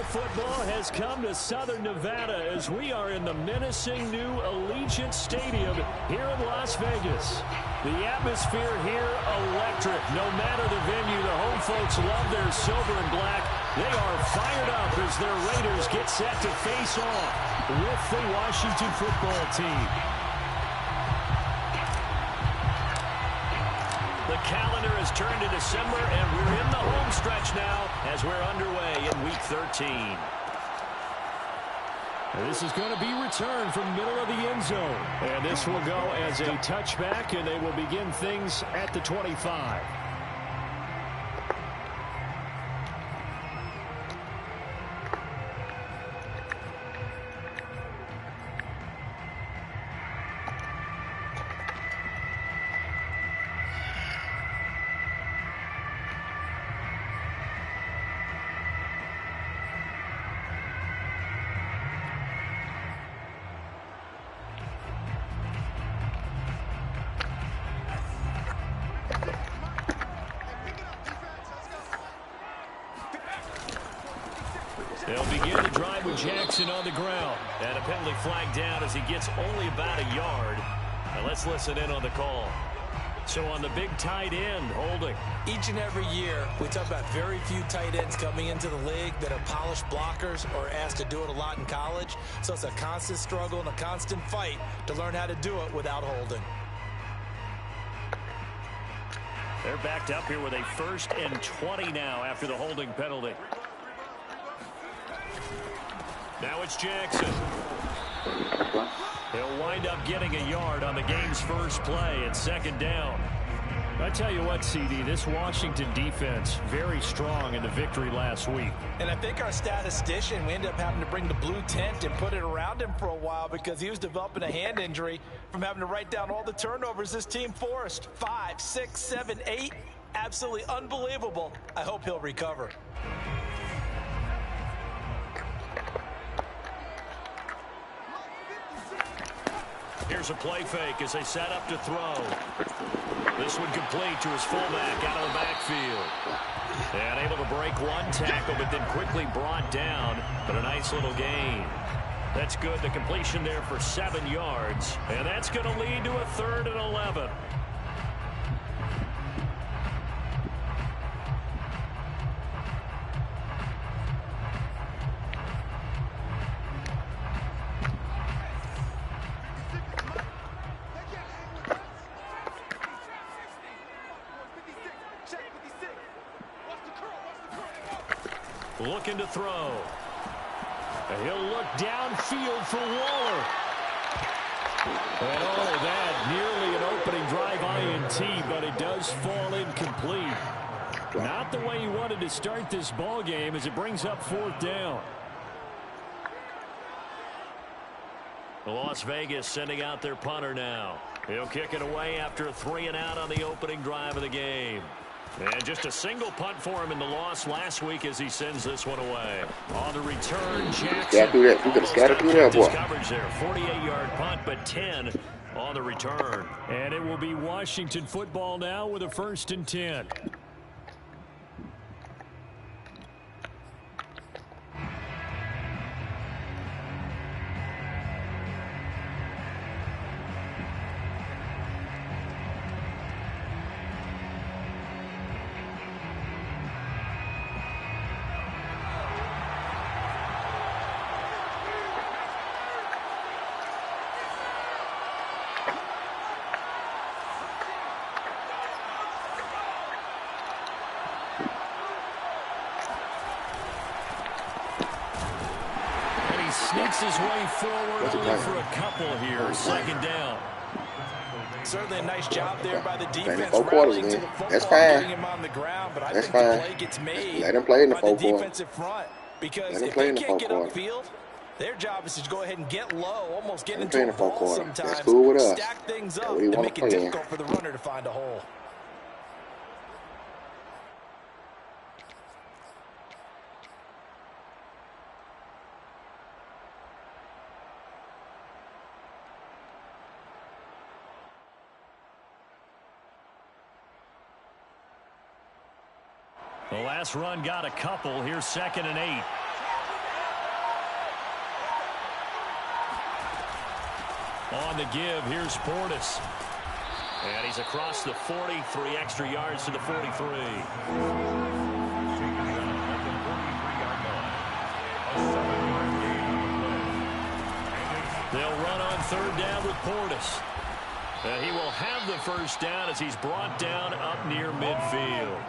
football has come to Southern Nevada as we are in the menacing new Allegiant Stadium here in Las Vegas. The atmosphere here electric. No matter the venue, the home folks love their silver and black. They are fired up as their Raiders get set to face off with the Washington football team. The calendar has turned to December, and we're in the home stretch now as we're underway in Week 13. This is going to be returned from middle of the end zone. And this will go as a touchback, and they will begin things at the 25. They'll begin the drive with Jackson on the ground. And a penalty flag down as he gets only about a yard. Now let's listen in on the call. So on the big tight end, holding. Each and every year, we talk about very few tight ends coming into the league that are polished blockers or asked to do it a lot in college. So it's a constant struggle and a constant fight to learn how to do it without holding. They're backed up here with a 1st and 20 now after the holding penalty. Now it's Jackson. He'll wind up getting a yard on the game's first play at 2nd down. I tell you what, CD, this Washington defense, very strong in the victory last week. And I think our statistician, we ended up having to bring the blue tent and put it around him for a while because he was developing a hand injury from having to write down all the turnovers this team forced. 5, 6, 7, 8. Absolutely unbelievable. I hope he'll recover. Here's a play fake as they set up to throw. This one complete to his fullback out of the backfield. And able to break one tackle, but then quickly brought down. But a nice little gain. That's good. The completion there for 7 yards. And that's going to lead to a 3rd and 11. Looking to throw. He'll look downfield for Waller. And oh, that nearly an opening drive INT, but it does fall incomplete. Not the way he wanted to start this ball game as it brings up 4th down. Las Vegas sending out their punter now. He'll kick it away after a 3 and out on the opening drive of the game. And just a single punt for him in the loss last week as he sends this one away. On the return, Jackson. You could have scattered through that, boy. Coverage there, 48-yard punt, but 10 on the return. And it will be Washington football now with a 1st and 10. Sneaks his way forward only for a couple here. 2nd down. Certainly a nice job there by the defense. 4 quarters, man. That's fine. Him on the ground, but That's fine. The play gets made Let him play in the 4 quarters. Defensive front, because if they can't get upfield, their job is to go ahead and get low, almost get into a ball sometimes. That's cool with us. Stack things up and make it difficult for the runner to find a hole. The last run got a couple. Here's 2nd and 8. On the give, here's Portis. And he's across the 40, 3 extra yards to the 43. They'll run on 3rd down with Portis. And he will have the first down as he's brought down up near midfield.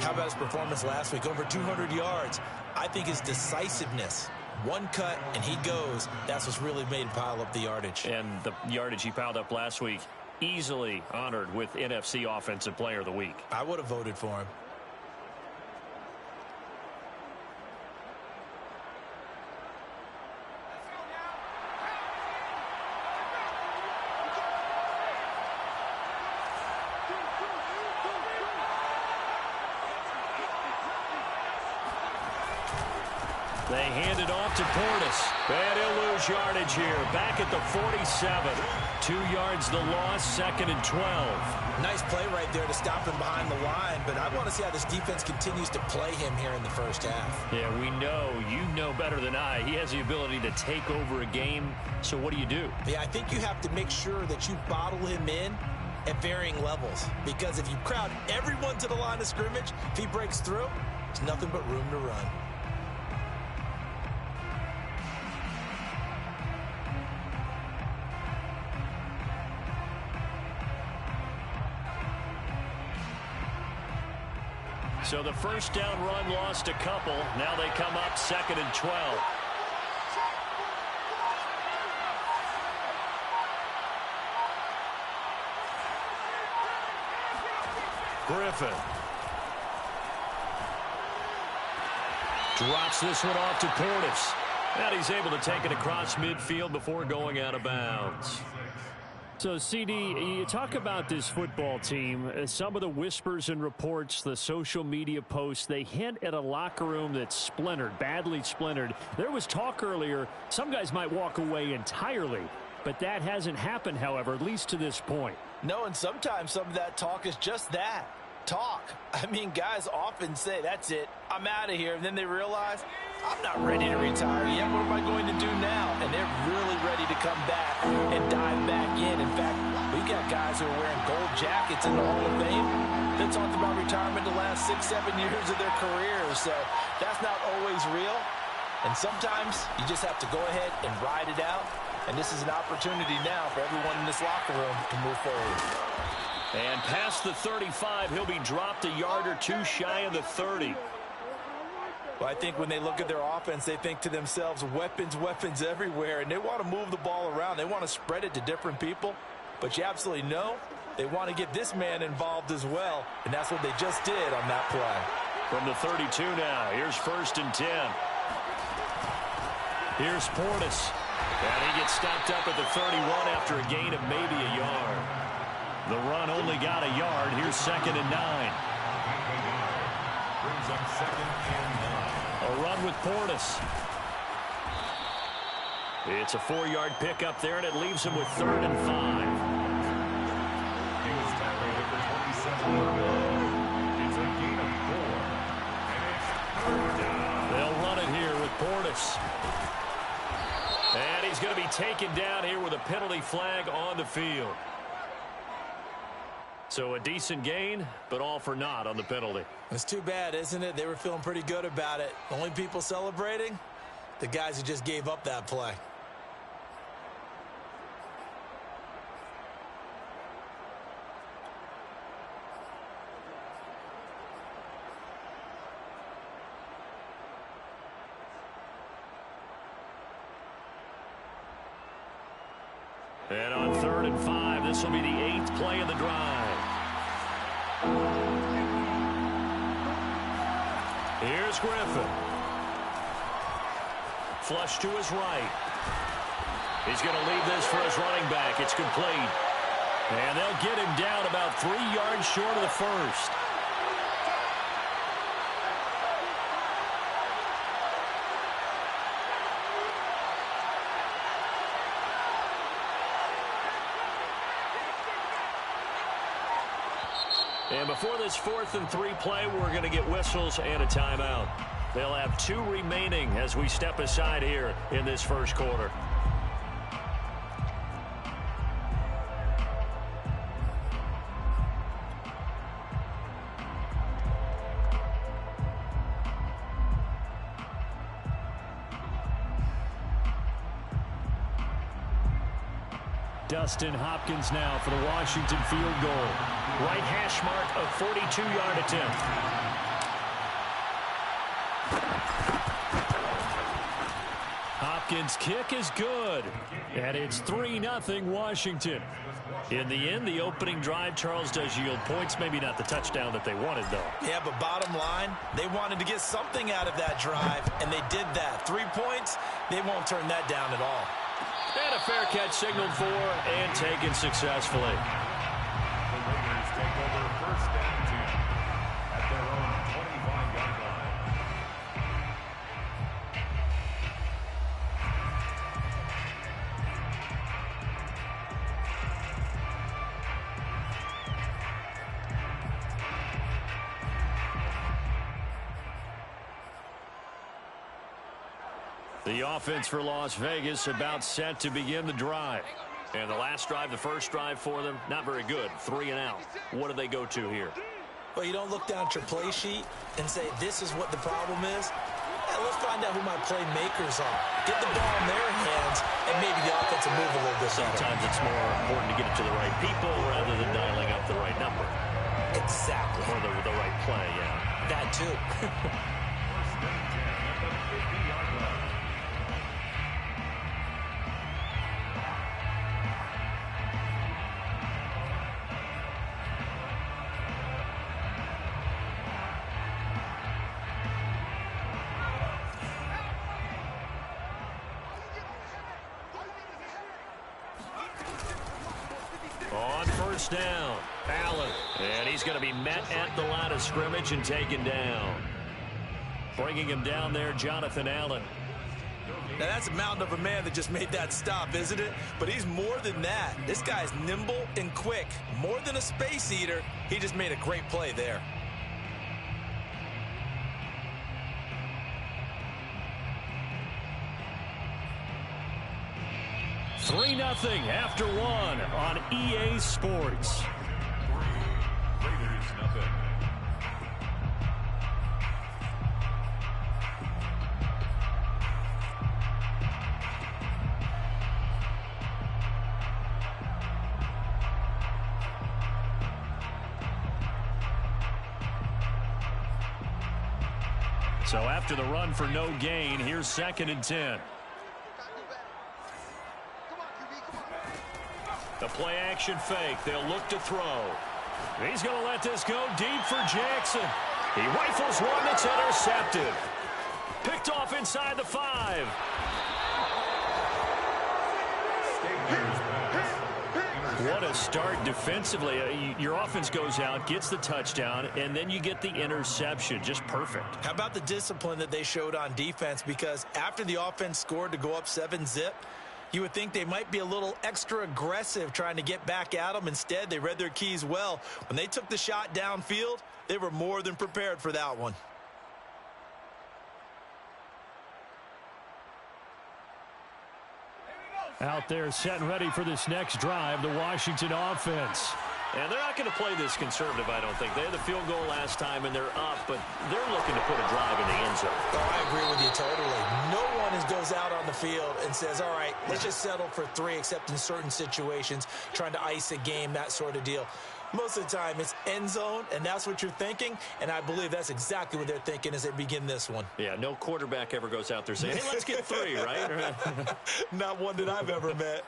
How about his performance last week? Over 200 yards. I think his decisiveness. One cut, and he goes. That's what's really made him pile up the yardage. And the yardage he piled up last week, easily honored with NFC Offensive Player of the Week. I would have voted for him. They hand it off to Portis. And he'll lose yardage here. Back at the 47. 2 yards the loss, 2nd and 12. Nice play right there to stop him behind the line, but I want to see how this defense continues to play him here in the first half. Yeah, we know, you know better than I, he has the ability to take over a game. So what do you do? Yeah, I think you have to make sure that you bottle him in at varying levels, because if you crowd everyone to the line of scrimmage, if he breaks through, there's nothing but room to run. So the first down run lost a couple. Now they come up 2nd and 12. Griffin. Drops this one off to Portis. And he's able to take it across midfield before going out of bounds. So, CD, you talk about this football team. Some of the whispers and reports, the social media posts, they hint at a locker room that's splintered, badly splintered. There was talk earlier, some guys might walk away entirely. But that hasn't happened, however, at least to this point. No, and sometimes some of that talk is just that. Talk. I mean, guys often say, that's it, I'm out of here. And then they realize, I'm not ready to retire yet. What am I going to do now? And they're really ready to come back and dive back in. In fact, we've got guys who are wearing gold jackets in the Hall of Fame that talked about retirement the last 6-7 years of their careers. So that's not always real. And sometimes you just have to go ahead and ride it out. And this is an opportunity now for everyone in this locker room to move forward. And past the 35, he'll be dropped a yard or two shy of the 30. Well, I think when they look at their offense, they think to themselves, weapons, weapons everywhere, and they want to move the ball around. They want to spread it to different people, but you absolutely know they want to get this man involved as well, and that's what they just did on that play. From the 32 now, here's 1st and 10. Here's Portis, and he gets stopped up at the 31 after a gain of maybe a yard. The run only got a yard. Here's 2nd and 9. Brings up 2nd and 9. A run with Portis. It's a 4-yard pickup there, and it leaves him with 3rd and 5. He was tackled at the 27. It's a gain of 4. And it's 3rd down. They'll run it here with Portis. And he's going to be taken down here with a penalty flag on the field. So a decent gain, but all for naught on the penalty. It's too bad, isn't it? They were feeling pretty good about it. Only people celebrating, the guys who just gave up that play. And on 3rd and 5, this will be the 8th play of the drive. Here's Griffin. Flush to his right. He's going to leave this for his running back. It's complete. And they'll get him down about 3 yards short of the first. And before this 4th and 3 play, we're going to get whistles and a timeout. They'll have 2 remaining as we step aside here in this first quarter. Dustin Hopkins now for the Washington field goal. Right hash mark of 42-yard attempt. Hopkins' kick is good. And it's 3-0 Washington. In the end, the opening drive, Charles, does yield points. Maybe not the touchdown that they wanted, though. Yeah, but bottom line, they wanted to get something out of that drive, and they did that. 3 points, they won't turn that down at all. And a fair catch signaled for and taken successfully. The Raiders take over first and 10 at their own 25-yard line. The offense for Las Vegas about set to begin the drive. And the last drive, the first drive for them, not very good. 3 and out. What do they go to here? Well, you don't look down at your play sheet and say, this is what the problem is. Yeah, let's find out who my playmakers are. Get the ball in their hands, and maybe the offense will move a little bit. Sometimes it's more important to get it to the right people rather than dialing up the right number. Exactly. Or the right play, yeah. That too. First and 10 at the 50-yard line. On first down, Allen. And he's going to be met at the line of scrimmage and taken down. Bringing him down there, Jonathan Allen. Now, that's a mountain of a man that just made that stop, isn't it? But he's more than that. This guy's nimble and quick. More than a space eater. He just made a great play there. Three 0 after one on EA Sports. Raiders nothing. So after the run for no gain, here's 2nd and 10. The play action fake. They'll look to throw. He's going to let this go deep for Jackson. He rifles one that's intercepted. Picked off inside the 5. What a start defensively. Your offense goes out, gets the touchdown, and then you get the interception. Just perfect. How about the discipline that they showed on defense? Because after the offense scored to go up 7-zip, you would think they might be a little extra aggressive trying to get back at them. Instead, they read their keys well. When they took the shot downfield, they were more than prepared for that one. Out there set and ready for this next drive, the Washington offense. And they're not going to play this conservative, I don't think. They had the field goal last time, and they're up, but they're looking to put a drive in the end zone. Oh, I agree with you totally. No one goes out on the field and says, all right, let's just settle for 3, except in certain situations, trying to ice a game, that sort of deal. Most of the time, it's end zone, and that's what you're thinking, and I believe that's exactly what they're thinking as they begin this one. Yeah, no quarterback ever goes out there saying, hey, let's get 3, right? Not one that I've ever met.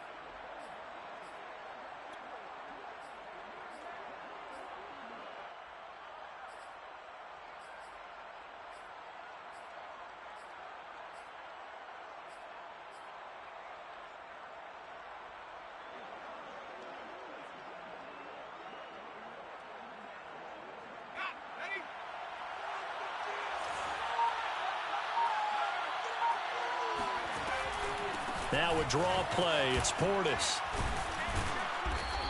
Now a draw play. It's Portis.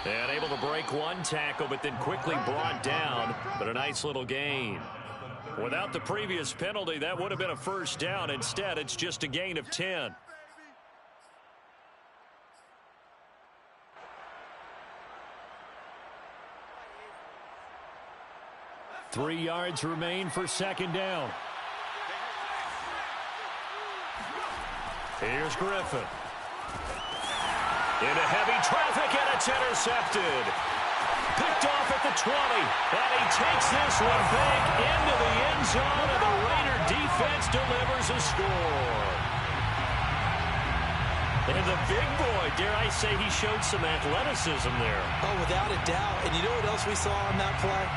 And able to break one tackle, but then quickly brought down. But a nice little gain. Without the previous penalty, that would have been a first down. Instead, it's just a gain of 10. Three yards remain for 2nd down. Here's Griffin. Into heavy traffic, and it's intercepted. Picked off at the 20, and he takes this one back into the end zone, and the Raider defense delivers a score. And the big boy, dare I say, he showed some athleticism there. Oh, without a doubt. And you know what else we saw on that play?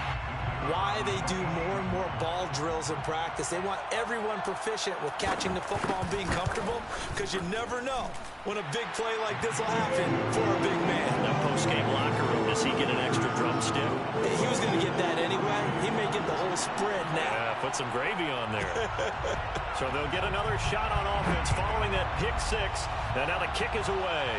Why they do more and more ball drills in practice. They want everyone proficient with catching the football and being comfortable, because you never know when a big play like this will happen for a big man. Now, post-game locker room, does he get an extra drumstick? He was going to get that anyway. He may get the whole spread now. Yeah, put some gravy on there. So they'll get another shot on offense following that pick six. And now the kick is away.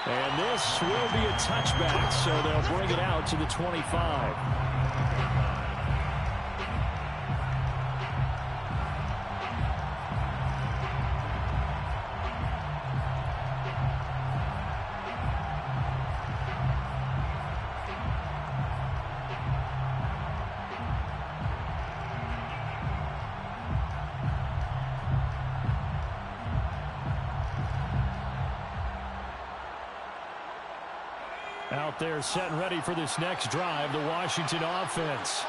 And this will be a touchback, so they'll bring it out to the 25. Out there set and ready for this next drive, the Washington offense.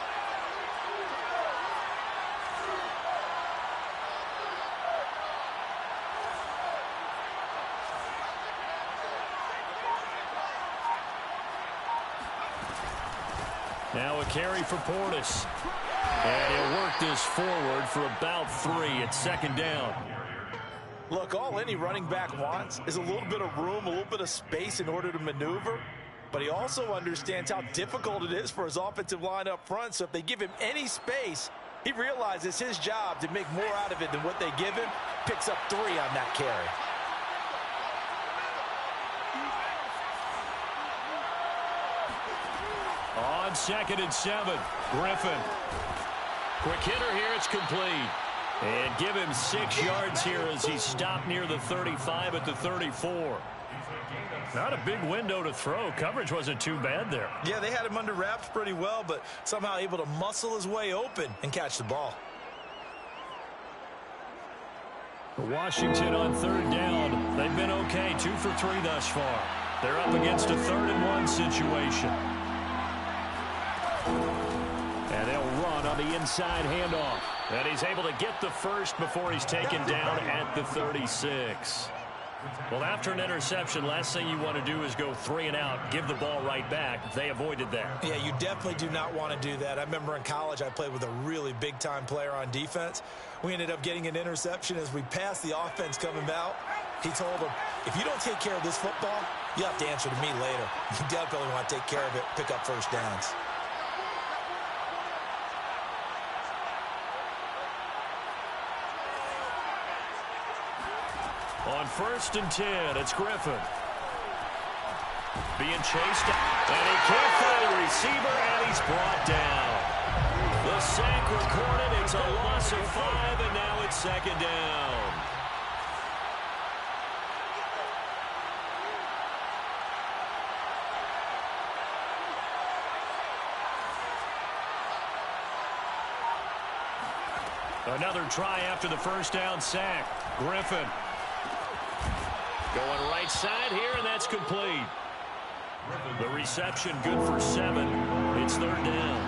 Now a carry for Portis. And he'll work this forward for about 3 at second down. Look, all any running back wants is a little bit of room, a little bit of space in order to maneuver. But he also understands how difficult it is for his offensive line up front. So if they give him any space, he realizes his job to make more out of it than what they give him. Picks up 3 on that carry. On 2nd and 7, Griffin. Quick hitter here, it's complete. And give him 6 yards here as he stopped near the 35 at the 34. Not a big window to throw. Coverage wasn't too bad there. Yeah, they had him under wraps pretty well, but somehow able to muscle his way open and catch the ball. Washington on 3rd down. They've been okay, 2 for 3 thus far. They're up against a 3rd and 1 situation. And they'll run on the inside handoff. And he's able to get the first before he's taken down at the 36. Well, after an interception, last thing you want to do is go 3 and out, give the ball right back. They avoided that. Yeah, you definitely do not want to do that. I remember in college I played with a really big-time player on defense. We ended up getting an interception as we passed the offense coming out. He told him, if you don't take care of this football, you have to answer to me later. You definitely want to take care of it, pick up first downs. On 1st and 10, it's Griffin. Being chased, and he can't find a receiver, and he's brought down. The sack recorded, it's a loss of 5, and now it's 2nd down. Another try after the first down sack. Griffin. Going right side here, and that's complete. The reception good for 7. It's 3rd down.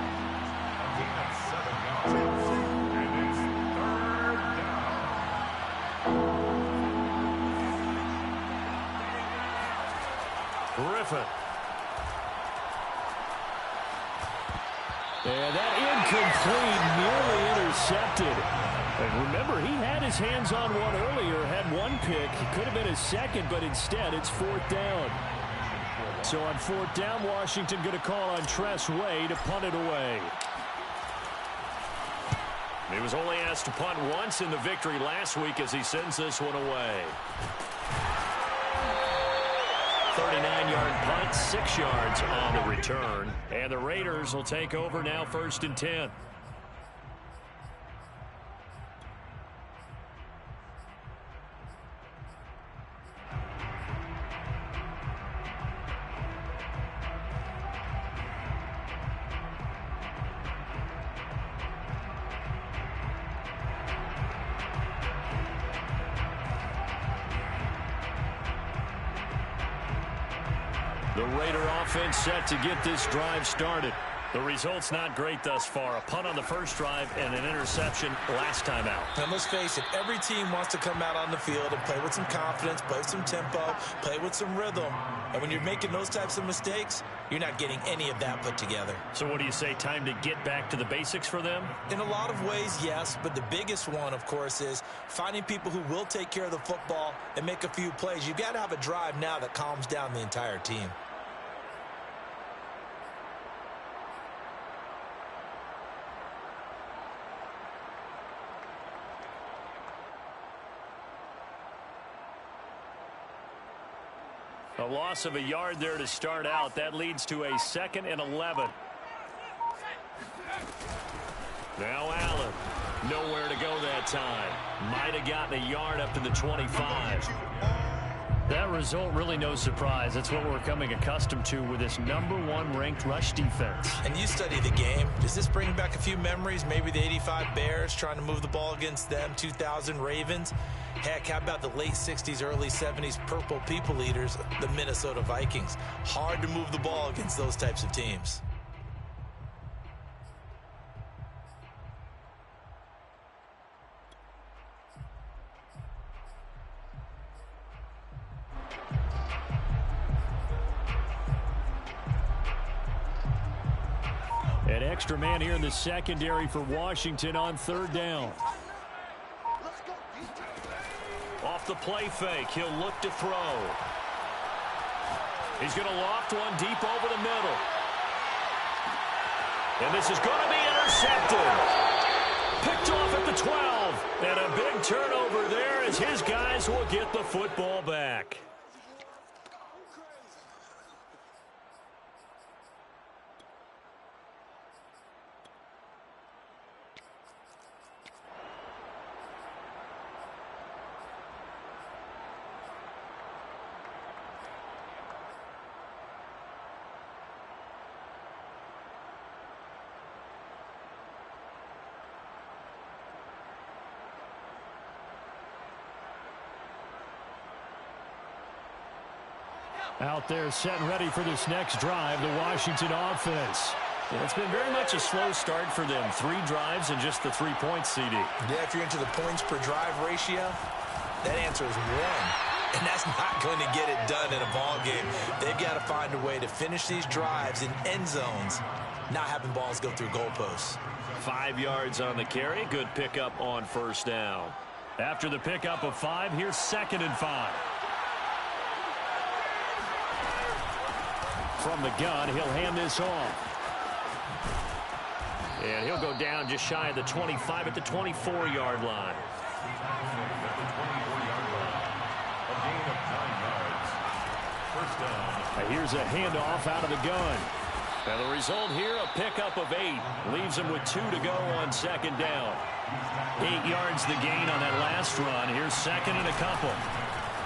And it's 3rd down. Griffin. And that incomplete, nearly intercepted. And remember, he had his hands on one earlier, had 1 pick. It could have been his 2nd, but instead it's 4th down. So on 4th down, Washington going to call on Tress Way to punt it away. He was only asked to punt once in the victory last week as he sends this one away. 39-yard punt, 6 yards on the return. And the Raiders will take over now 1st and 10. The Raider offense set to get this drive started. The result's not great thus far. A punt on the first drive and an interception last time out. And let's face it, every team wants to come out on the field and play with some confidence, play with some tempo, play with some rhythm. And when you're making those types of mistakes, you're not getting any of that put together. So what do you say, time to get back to the basics for them? In a lot of ways, yes, but the biggest one, of course, is finding people who will take care of the football and make a few plays. You've got to have a drive now that calms down the entire team. A loss of a yard there to start out. That leads to a 2nd and 11. Now Allen. Nowhere to go that time. Might have gotten a yard up to the 25. That result, really no surprise. That's what we're becoming accustomed to with this #1 ranked rush defense. And you study the game. Does this bring back a few memories? Maybe the 85 Bears trying to move the ball against them, 2000 Ravens. Heck, how about the late 60s, early 70s Purple People Eaters, the Minnesota Vikings? Hard to move the ball against those types of teams. An extra man here in the secondary for Washington on 3rd down. Off the play fake, he'll look to throw. He's going to loft one deep over the middle. And this is going to be intercepted. Picked off at the 12. And a big turnover there as his guys will get the football back. Out there set and ready for this next drive, the Washington offense. Yeah, it's been very much a slow start for them. 3 drives and just the 3 points, CD. Yeah, if you're into the points per drive ratio, that answer is 1. And that's not going to get it done in a ball game. They've got to find a way to finish these drives in end zones, not having balls go through goalposts. 5 yards on the carry. Good pickup on 1st down. After the pickup of 5, here's 2nd and 5. From the gun, he'll hand this off. And he'll go down just shy of the 25 at the 24-yard line. At the 24-yard line. A gain of 9 yards. 1st down. Here's a handoff out of the gun. And the result here, a pickup of 8. Leaves him with 2 to go on 2nd down. 8 yards the gain on that last run. Here's 2nd and a couple.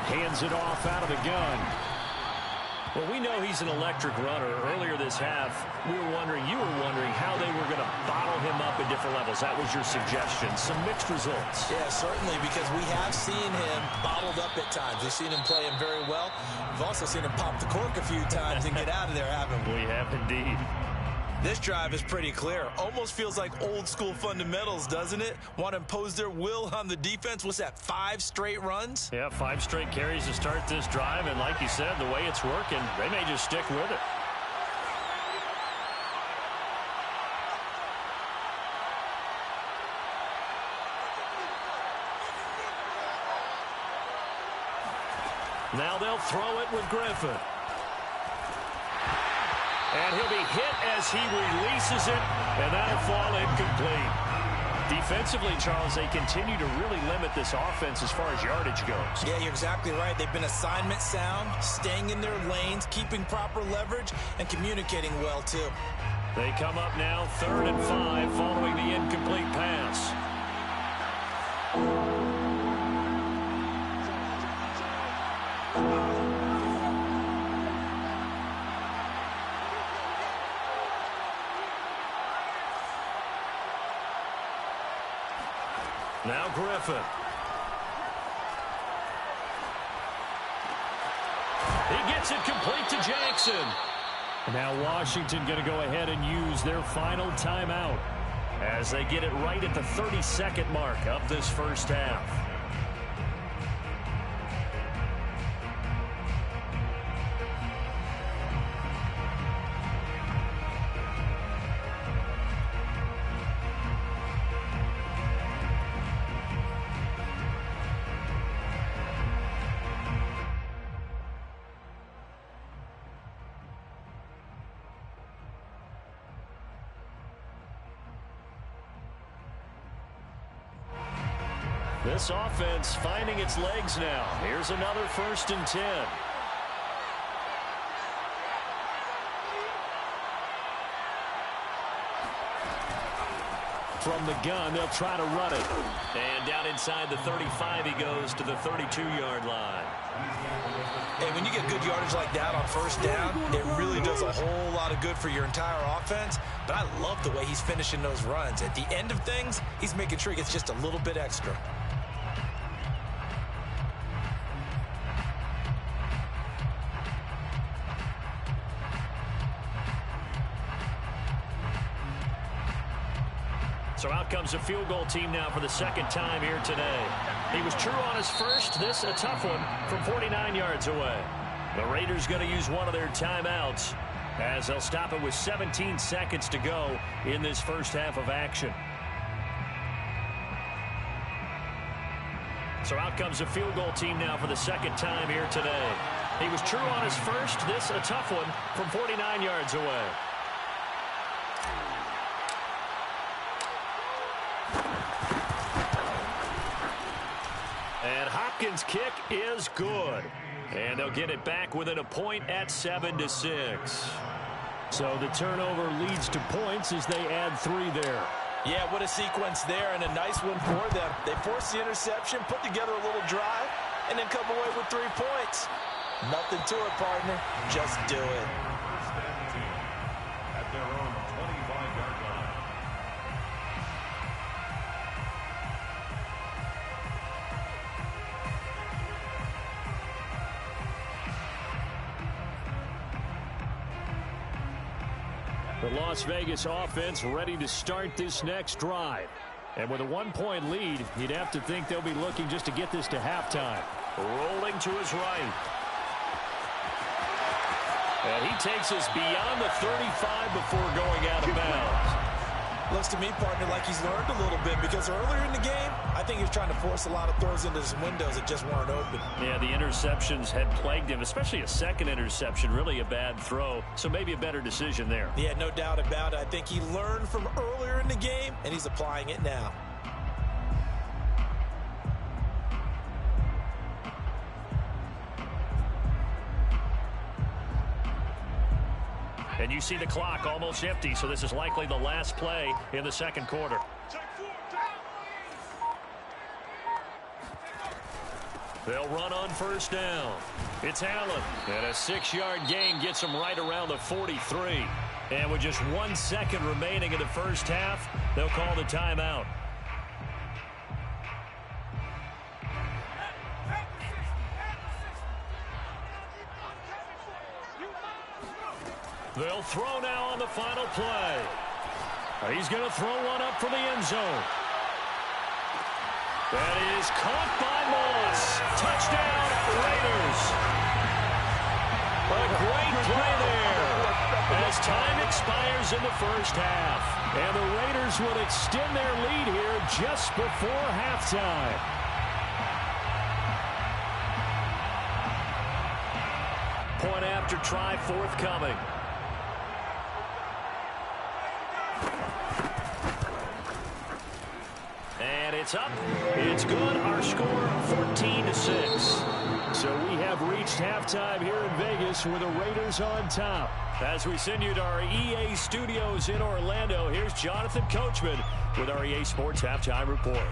Hands it off out of the gun. Well, we know he's an electric runner. Earlier this half, you were wondering how they were going to bottle him up at different levels. That was your suggestion. Some mixed results. Yeah, certainly, because we have seen him bottled up at times. We've seen him play him very well. We've also seen him pop the cork a few times and get out of there, haven't we? We have indeed. This drive is pretty clear. Almost feels like old school fundamentals, doesn't it? Want to impose their will on the defense. What's that, 5 straight runs? Yeah, 5 straight carries to start this drive. And like you said, the way it's working, they may just stick with it. Now they'll throw it with Griffin. And he'll be hit as he releases it, and that'll fall incomplete. Defensively, Charles, they continue to really limit this offense as far as yardage goes. Yeah, you're exactly right. They've been assignment sound, staying in their lanes, keeping proper leverage, and communicating well, too. They come up now 3rd and 5 following the incomplete pass. Now Griffin. He gets it complete to Jackson. Now Washington going to go ahead and use their final timeout as they get it right at the 30-second mark of this first half. This offense finding its legs now. Here's another 1st and 10. From the gun, they'll try to run it. And down inside the 35, he goes to the 32-yard line. And when you get good yardage like that on 1st down, it really does a whole lot of good for your entire offense. But I love the way he's finishing those runs. At the end of things, he's making sure he gets just a little bit extra. So out comes a field goal team now for the 2nd time here today. He was true on his first. This a tough one from 49 yards away. The Raiders going to use one of their timeouts as they'll stop it with 17 seconds to go in this first half of action. So out comes a field goal team now for the 2nd time here today. He was true on his first. This a tough one from 49 yards away. And Hopkins' kick is good. And they'll get it back within a point at 7-6. So the turnover leads to points as they add 3 there. Yeah, what a sequence there, and a nice one for them. They force the interception, put together a little drive, and then come away with 3 points. Nothing to it, partner. Just do it. At their own 25-yard line. The Las Vegas offense ready to start this next drive. And with a 1-point lead, you'd have to think they'll be looking just to get this to halftime. Rolling to his right. And he takes us beyond the 35 before going out of bounds. Looks to me, partner, like he's learned a little bit, because earlier in the game, I think he was trying to force a lot of throws into his windows that just weren't open. Yeah, the interceptions had plagued him, especially a second interception, really a bad throw. So maybe a better decision there. Yeah, no doubt about it. I think he learned from earlier in the game, and he's applying it now. And you see the clock almost empty, so this is likely the last play in the 2nd quarter. They'll run on 1st down. It's Allen. And a 6-yard gain gets him right around the 43. And with just 1 second remaining in the first half, they'll call the timeout. They'll throw now on the final play. He's going to throw one up for the end zone. That is caught by Moss. Touchdown, Raiders. A great play there as time expires in the first half. And the Raiders would extend their lead here just before halftime. Point after try forthcoming. And it's up. It's good. Our score 14-6. So we have reached halftime here in Vegas with the Raiders on top. As we send you to our EA studios in Orlando, here's Jonathan Coachman with our EA Sports Halftime Report.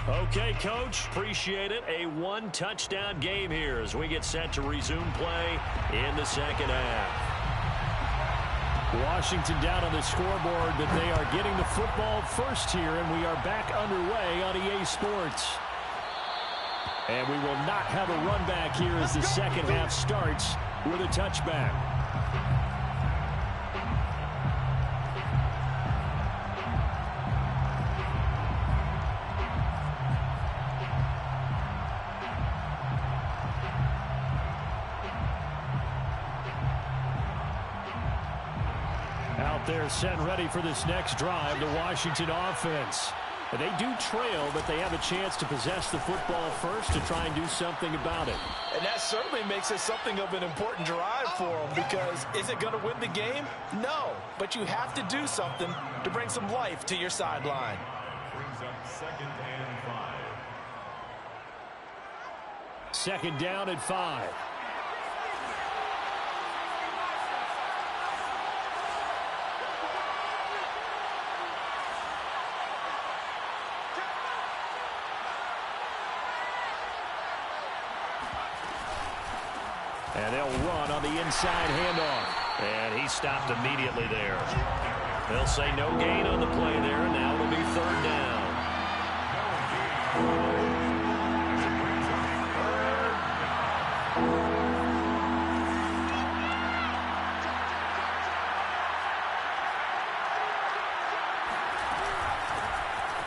Okay, Coach, appreciate it. A 1-touchdown game here as we get set to resume play in the second half. Washington down on the scoreboard, but they are getting the football first here, and we are back underway on EA Sports. And we will not have a run back here as the second half starts with a touchback. Out there set and ready for this next drive, the Washington offense. They do trail, but they have a chance to possess the football first to try and do something about it. And that certainly makes it something of an important drive for them, because is it going to win the game? No, but you have to do something to bring some life to your sideline. Brings up 2nd and 5. Second down at 5. And they'll run on the inside handoff. And he stopped immediately there. They'll say no gain on the play there, and now it'll be 3rd down.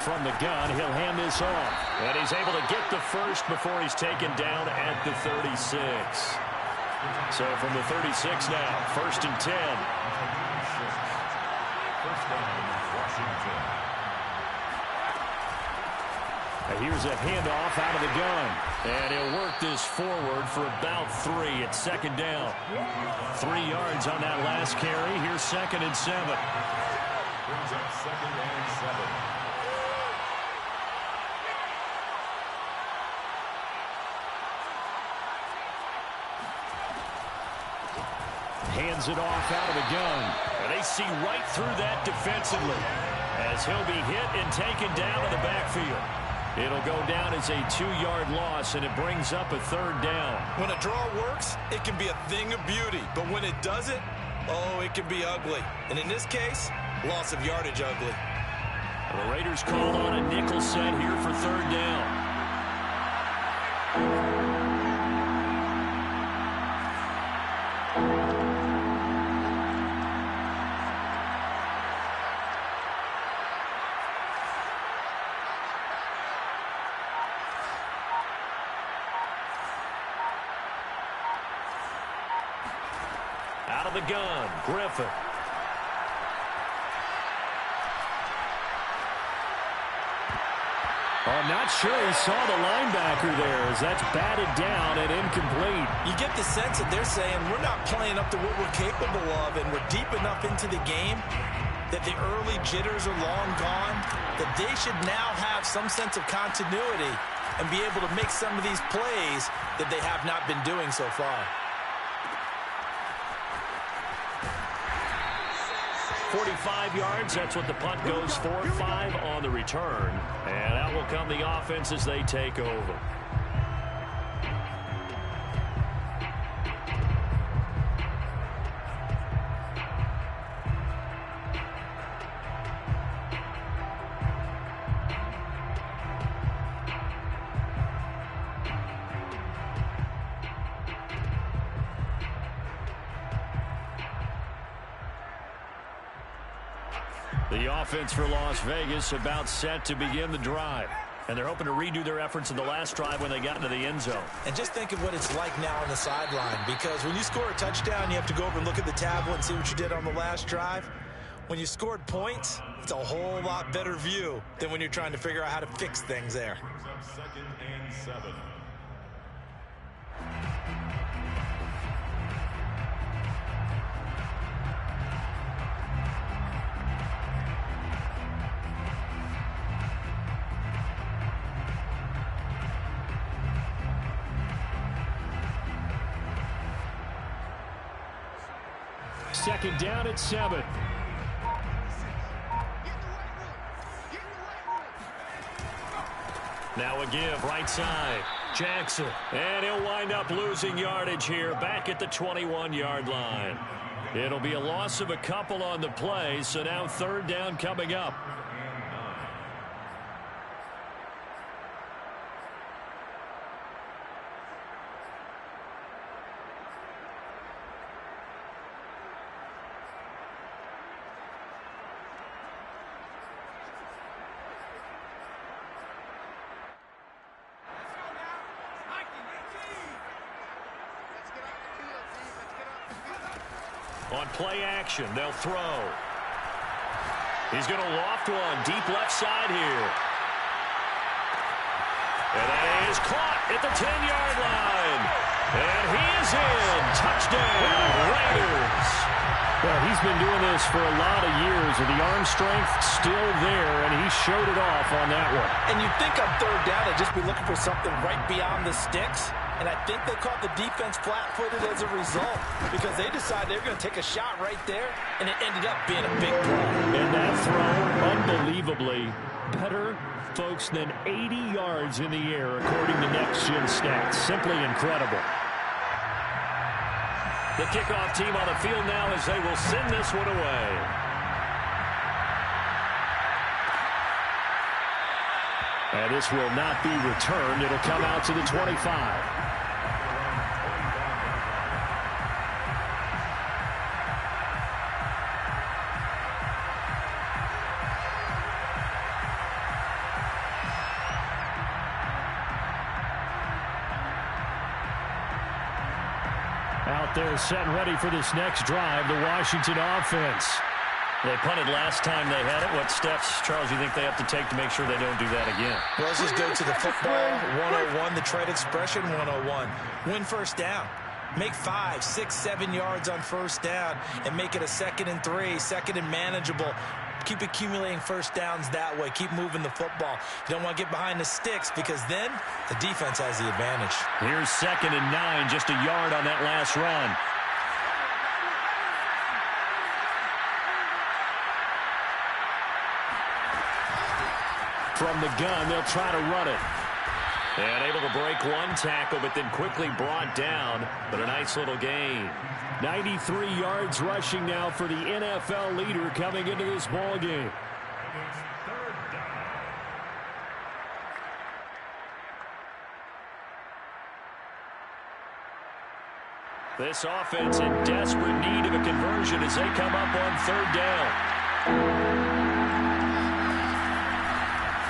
From the gun, he'll hand this off. And he's able to get the first before he's taken down at the 36. So from the 36 now, 1st and 10. First down, Washington. And here's a handoff out of the gun. And he'll work this forward for about 3 at 2nd down. 3 yards on that last carry. Here's 2nd and 7. Brings up 2nd and 7. Hands it off out of the gun. And they see right through that defensively as he'll be hit and taken down in the backfield. It'll go down as a 2-yard loss, and it brings up a 3rd down. When a draw works, it can be a thing of beauty. But when it doesn't, oh, it can be ugly. And in this case, loss of yardage ugly. The Raiders called on a nickel set here for 3rd down. Out of the gun, Griffin. I'm not sure he saw the linebacker there as that's batted down and incomplete. You get the sense that they're saying we're not playing up to what we're capable of, and we're deep enough into the game that the early jitters are long gone, that they should now have some sense of continuity and be able to make some of these plays that they have not been doing so far. 45 yards, that's what the punt goes for. 5 on the return. And out will come the offense as they take over. The offense for Las Vegas about set to begin the drive. And they're hoping to redo their efforts in the last drive when they got into the end zone. And just think of what it's like now on the sideline, because when you score a touchdown, you have to go over and look at the tablet and see what you did on the last drive. When you scored points, it's a whole lot better view than when you're trying to figure out how to fix things there. 2nd and 7. Second down at 7. Now a give right side. Jackson. And he'll wind up losing yardage here back at the 21-yard line. It'll be a loss of a couple on the play, so now third down coming up. On play action, they'll throw. He's going to loft one deep left side here. And that is caught at the 10-yard line. And he is in. Touchdown, Raiders. Well, he's been doing this for a lot of years, and the arm strength still there, and he showed it off on that one. And you'd think on third down they'd just be looking for something right beyond the sticks. And I think they caught the defense flat-footed as a result because they decided they were going to take a shot right there, and it ended up being a big play. And that throw, unbelievably better, folks, than 80 yards in the air, according to Next Gen Stats. Simply incredible. The kickoff team on the field now as they will send this one away. And this will not be returned. It'll come out to the 25. Out there set and ready for this next drive, the Washington offense. They punted last time they had it. What steps, Charles, you think they have to take to make sure they don't do that again? Well, let's just go to the football 101, the trade expression 101. Win first down. Make 5, 6, 7 yards on first down and make it a 2nd and 3, 2nd and manageable. Keep accumulating first downs that way. Keep moving the football. You don't want to get behind the sticks because then the defense has the advantage. Here's 2nd and 9, just a yard on that last run. From the gun, they'll try to run it. And able to break one tackle, but then quickly brought down. But a nice little gain. 93 yards rushing now for the NFL leader coming into this ball game. This offense in desperate need of a conversion as they come up on third down.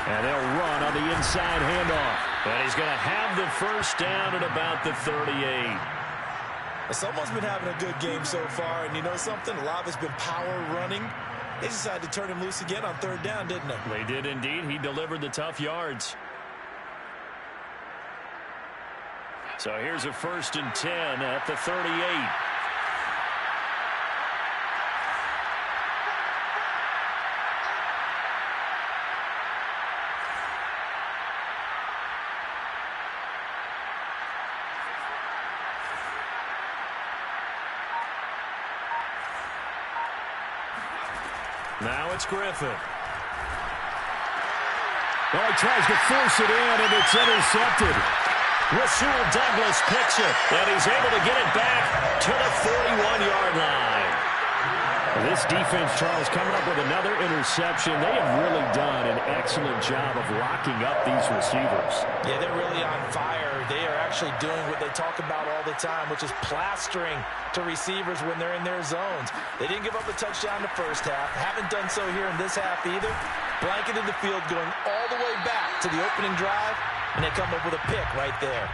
And they'll run on the inside handoff. And he's going to have the first down at about the 38. Someone's been having a good game so far, and you know something? A lot of it's been power running. They decided to turn him loose again on third down, didn't they? They did indeed. He delivered the tough yards. So here's a 1st and 10 at the 38. Now it's Griffin. Well, he tries to force it in, and it's intercepted. Rasul Douglas picks it, and he's able to get it back to the 41-yard line. This defense, Charles, coming up with another interception. They have really done an excellent job of locking up these receivers. Yeah, they're really on fire. They are actually doing what they talk about all the time, which is plastering to receivers when they're in their zones. They didn't give up a touchdown the first half. Haven't done so here in this half either. Blanketed the field going all the way back to the opening drive, and they come up with a pick right there.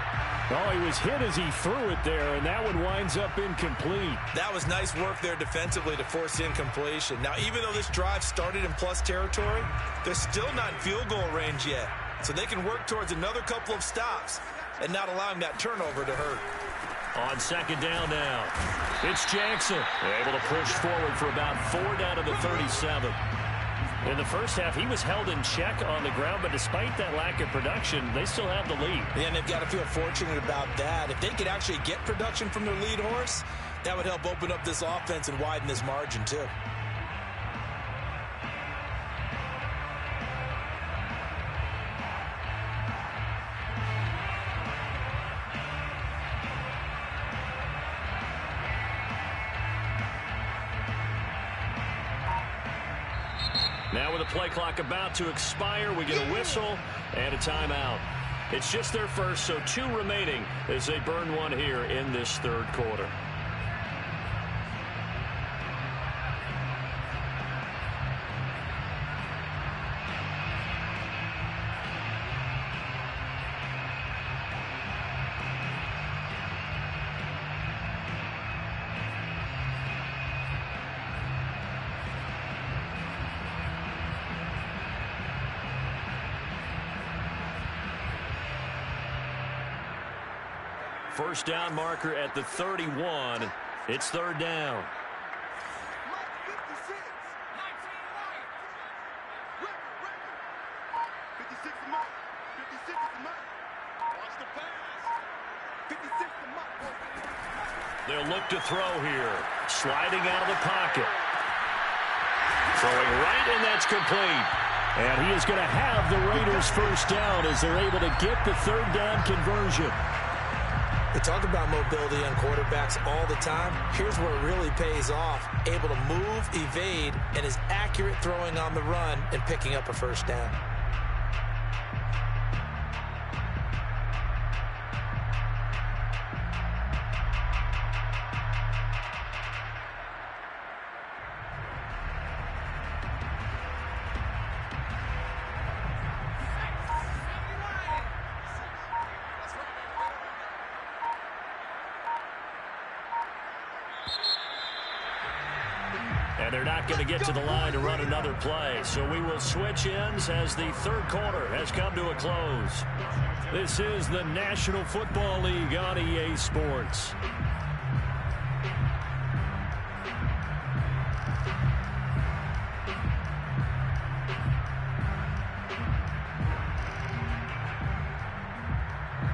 Oh, he was hit as he threw it there, and that one winds up incomplete. That was nice work there defensively to force incompletion. Now, even though this drive started in plus territory, they're still not in field goal range yet. So they can work towards another couple of stops and not allowing that turnover to hurt. On 2nd down now, it's Jackson. They're able to push forward for about 4 down to the 37. In the first half, he was held in check on the ground, but despite that lack of production, they still have the lead. Yeah, and they've got to feel fortunate about that. If they could actually get production from their lead horse, that would help open up this offense and widen this margin, too. Now with the play clock about to expire, we get a whistle and a timeout. It's just their first, so 2 remaining as they burn one here in this third quarter. First down marker at the 31. It's third down. They'll look to throw here. Sliding out of the pocket. Throwing right, and that's complete. And he is going to have the Raiders first down as they're able to get the third down conversion. We talk about mobility on quarterbacks all the time. Here's where it really pays off. Able to move, evade, and is accurate throwing on the run and picking up a first down. And they're not going to get to the line to run another play. So we will switch ends as the third quarter has come to a close. This is the National Football League on EA Sports.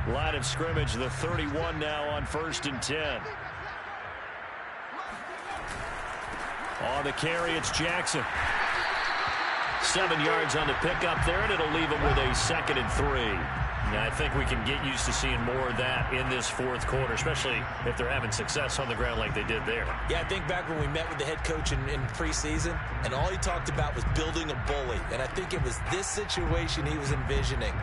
Line of scrimmage, the 31 now on 1st and 10. On the carry, it's Jackson. 7 yards on the pickup there, and it'll leave him with a 2nd and 3. Now, I think we can get used to seeing more of that in this fourth quarter, especially if they're having success on the ground like they did there. Yeah, I think back when we met with the head coach in preseason, and all he talked about was building a bully. And I think it was this situation he was envisioning.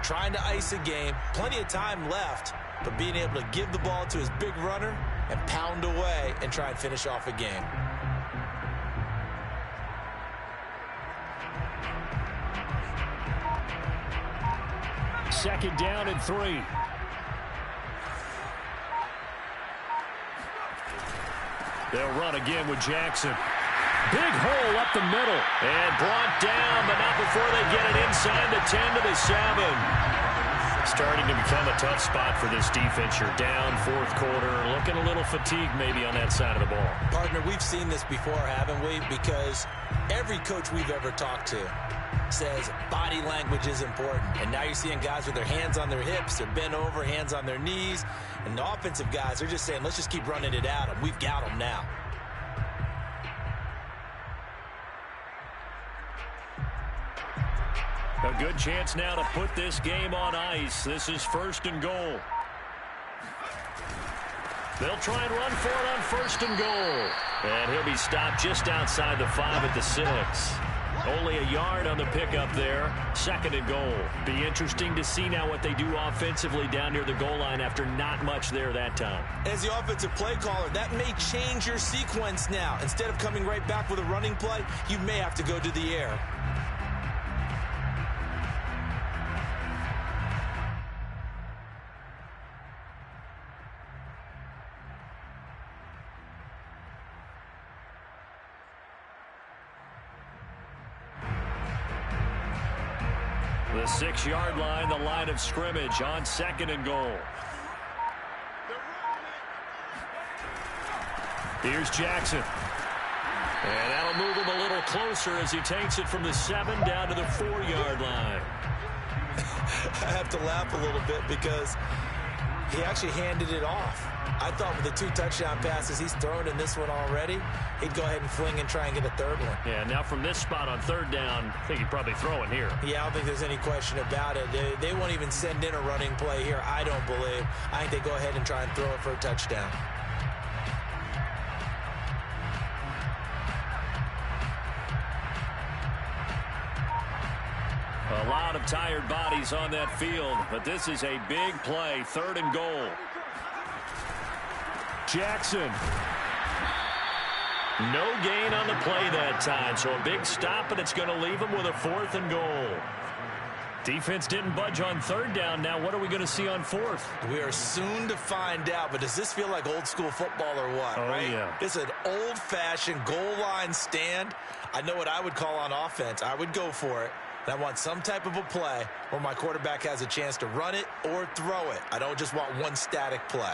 Trying to ice a game, plenty of time left, but being able to give the ball to his big runner and pound away and try and finish off a game. Second down and 3. They'll run again with Jackson. Big hole up the middle. And brought down, but not before they get it inside the 10 to the 7. Starting to become a tough spot for this defense. You're down fourth quarter. Looking a little fatigued maybe on that side of the ball. Partner, we've seen this before, haven't we? Because every coach we've ever talked to says body language is important. And now you're seeing guys with their hands on their hips, they're bent over, hands on their knees. And the offensive guys are just saying, let's just keep running it at them. We've got them now. A good chance now to put this game on ice. This is 1st and goal. They'll try and run for it on 1st and goal. And he'll be stopped just outside the 5 at the 6. Only a yard on the pickup there. 2nd and goal. Be interesting to see now what they do offensively down near the goal line after not much there that time. As the offensive play caller, that may change your sequence now. Instead of coming right back with a running play, you may have to go to the air. The 6-yard line, the line of scrimmage on 2nd and goal. Here's Jackson. And that'll move him a little closer as he takes it from the 7 down to the 4-yard line. I have to laugh a little bit because he actually handed it off. I thought with the 2 touchdown passes he's thrown in this one already, he'd go ahead and fling and try and get a 3rd one. Yeah, now from this spot on 3rd down, I think he'd probably throw it here. Yeah, I don't think there's any question about it. They won't even send in a running play here, I don't believe. I think they go ahead and try and throw it for a touchdown. lot of tired bodies on that field, but this is a big play, 3rd and goal. Jackson. No gain on the play that time, so a big stop, and it's going to leave him with a 4th and goal. Defense didn't budge on 3rd down. Now what are we going to see on 4th? We are soon to find out, but does this feel like old school football or what? Oh, right? yeah. It's an old-fashioned goal line stand. I know what I would call on offense. I would go for it. And I want some type of a play where my quarterback has a chance to run it or throw it. I don't just want one static play.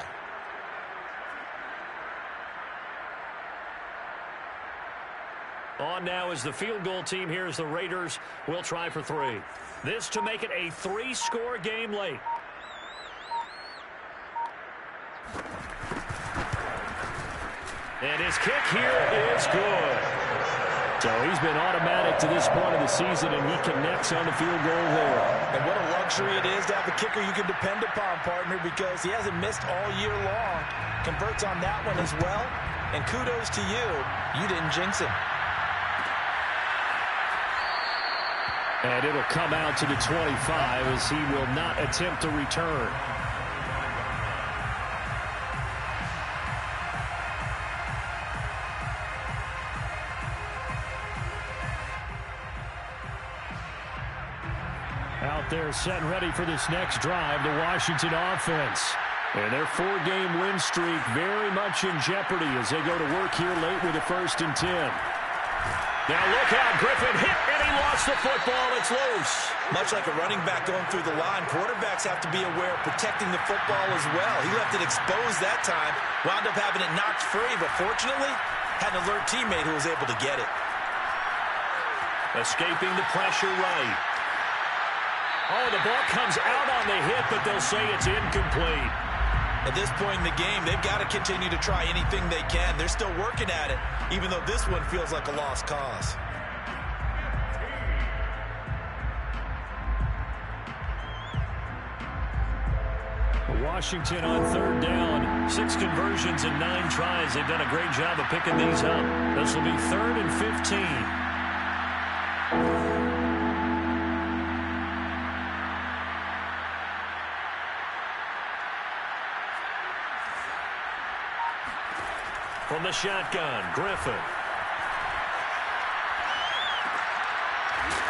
On now is the field goal team. Here's the Raiders. We'll try for 3. This to make it a 3-score game late. And his kick here is good. So he's been automatic to this point of the season, and he connects on the field goal there. And what a luxury it is to have a kicker you can depend upon, partner, because he hasn't missed all year long. Converts on that one as well. And kudos to you. You didn't jinx him. And it'll come out to the 25 as he will not attempt to return. Out there set and ready for this next drive, the Washington offense. And their 4-game win streak very much in jeopardy as they go to work here late with a 1st and 10. Now look out, Griffin hit, and he lost the football. It's loose. Much like a running back going through the line, quarterbacks have to be aware of protecting the football as well. He left it exposed that time, wound up having it knocked free, but fortunately, had an alert teammate who was able to get it. Escaping the pressure right. Oh, the ball comes out on the hit, but they'll say it's incomplete. At this point in the game, they've got to continue to try anything they can. They're still working at it, even though this one feels like a lost cause. Washington on 3rd down. 6 conversions and 9 tries. They've done a great job of picking these up. This will be 3rd and 15. From the shotgun, Griffin.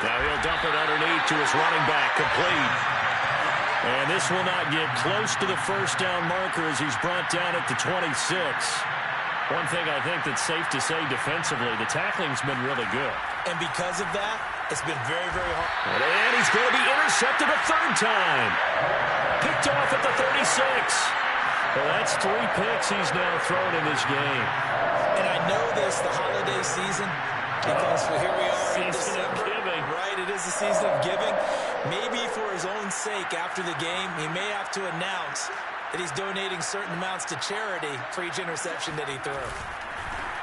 Now he'll dump it underneath to his running back, complete. And this will not get close to the 1st down marker as he's brought down at the 26. One thing I think that's safe to say defensively, the tackling's been really good. And because of that, it's been very, very hard. And he's going to be intercepted a 3rd time. Picked off at the 36. Well, that's 3 picks he's now thrown in this game. And I know this, the holiday season, because here we are in Season of giving. Right, it is the season of giving. Maybe for his own sake after the game, he may have to announce that he's donating certain amounts to charity for each interception that he threw.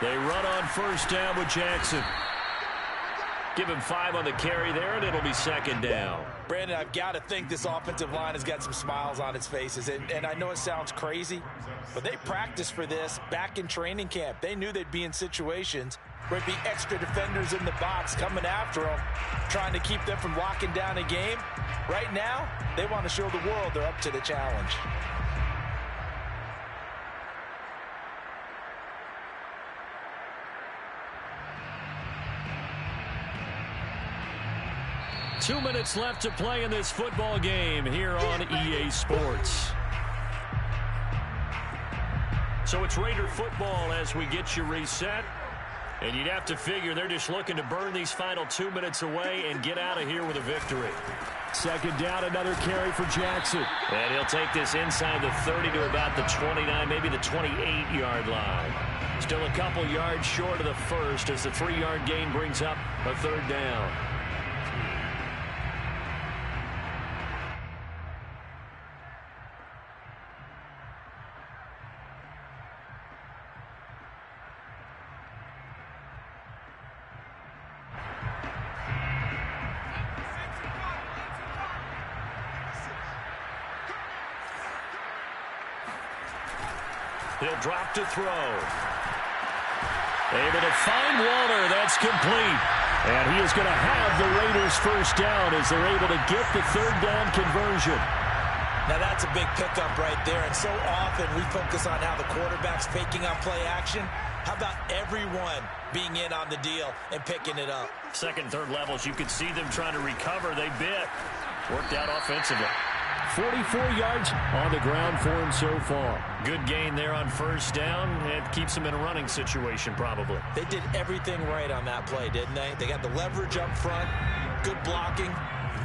They run on 1st down with Jackson. Give him 5 on the carry there, and it'll be 2nd down. Brandon, I've got to think this offensive line has got some smiles on its faces. And I know it sounds crazy, but they practiced for this back in training camp. They knew they'd be in situations where it'd be extra defenders in the box coming after them, trying to keep them from locking down a game. Right now, they want to show the world they're up to the challenge. Two minutes left to play in this football game here on EA Sports. So it's Raider football as we get you reset. And you'd have to figure they're just looking to burn these final 2 minutes away and get out of here with a victory. 2nd down, another carry for Jackson. And he'll take this inside the 30 to about the 29, maybe the 28-yard line. Still a couple yards short of the 1st as the 3-yard gain brings up a 3rd down. He'll drop to throw. Able to find Waller. That's complete. And he is going to have the Raiders first down as they're able to get the third down conversion. Now that's a big pickup right there, and so often we focus on how the quarterback's faking on play action. How about everyone being in on the deal and picking it up? Second, third levels, you could see them trying to recover. They bit. Worked out offensively. 44 yards on the ground for him so far. Good gain there on first down. It keeps him in a running situation probably. They did everything right on that play, didn't they? They got the leverage up front, good blocking,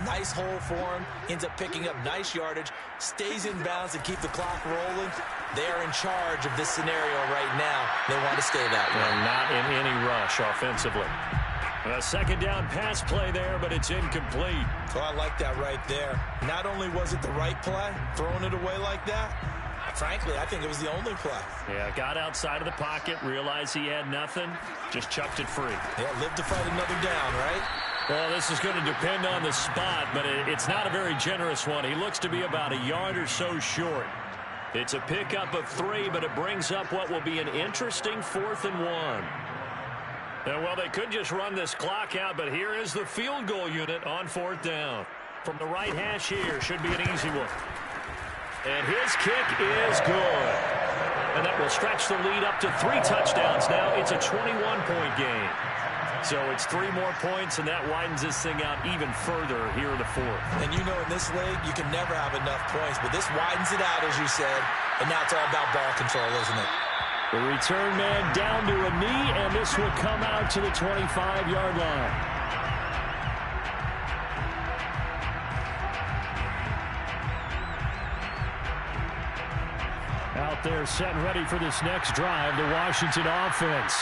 nice hole for him, ends up picking up nice yardage, stays in bounds to keep the clock rolling. They are in charge of this scenario right now. They want to stay that way. And not in any rush offensively. A second down pass play there, but it's incomplete. Oh, I like that right there. Not only was it the right play, throwing it away like that, frankly, I think it was the only play. Yeah, got outside of the pocket, realized he had nothing, just chucked it free. Yeah, live to fight another down, right? Well, this is going to depend on the spot, but it's not a very generous one. He looks to be about a yard or so short. It's a pickup of 3, but it brings up what will be an interesting 4th and 1. Well, they could just run this clock out, but here is the field goal unit on 4th down. From the right hash here, should be an easy one. And his kick is good. And that will stretch the lead up to 3 touchdowns now. It's a 21-point game. So it's 3 more points, and that widens this thing out even further here in the 4th. And you know in this league, you can never have enough points, but this widens it out, as you said, and now it's all about ball control, isn't it? The return man down to a knee, and this will come out to the 25-yard line. Out there set and ready for this next drive, the Washington offense.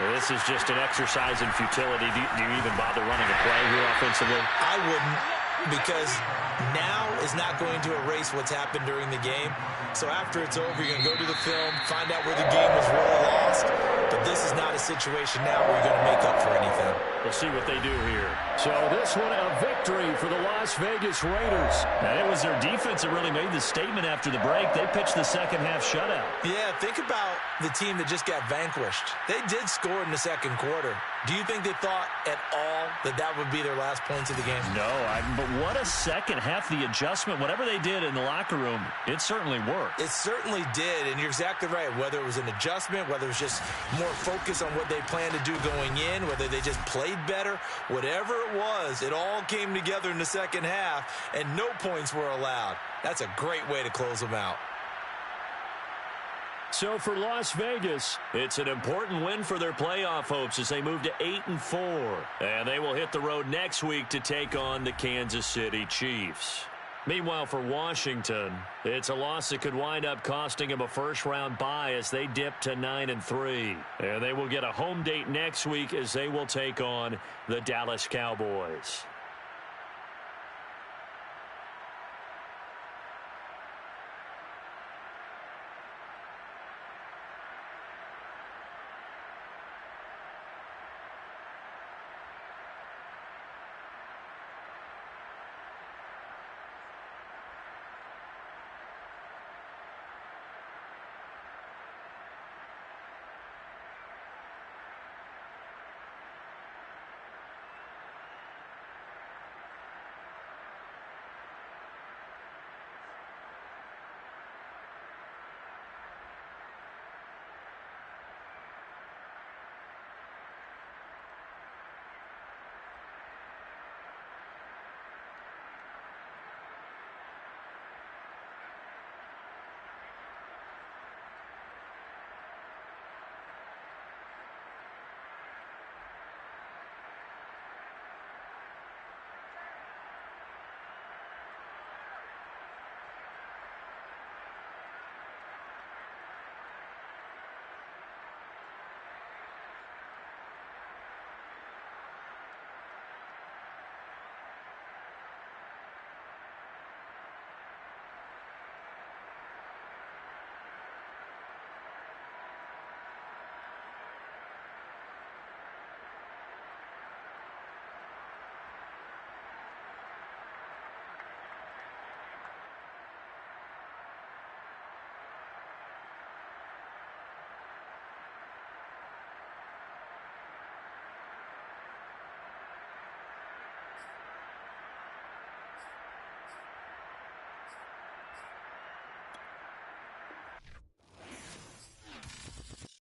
Well, this is just an exercise in futility. Do you even bother running a play here offensively? I wouldn't, because now is not going to erase what's happened during the game. So after it's over, you're going to go to the film, find out where the game was really lost. But this is not a situation now where you're going to make up for anything. We'll see what they do here. So this one a victory for the Las Vegas Raiders. And it was their defense that really made the statement after the break. They pitched the second-half shutout. Yeah, think about the team that just got vanquished. They did score in the second quarter. Do you think they thought at all that that would be their last points of the game? No, but what a second half. The adjustment, whatever they did in the locker room, it certainly worked. It certainly did, and you're exactly right. Whether it was an adjustment, whether it was just more focus on what they planned to do going in, whether they just played better, whatever it was, it all came together in the second half, and no points were allowed. That's a great way to close them out. So for Las Vegas, it's an important win for their playoff hopes as they move to 8-4. And they will hit the road next week to take on the Kansas City Chiefs. Meanwhile, for Washington, it's a loss that could wind up costing them a first-round bye as they dip to 9-3. And they will get a home date next week as they will take on the Dallas Cowboys.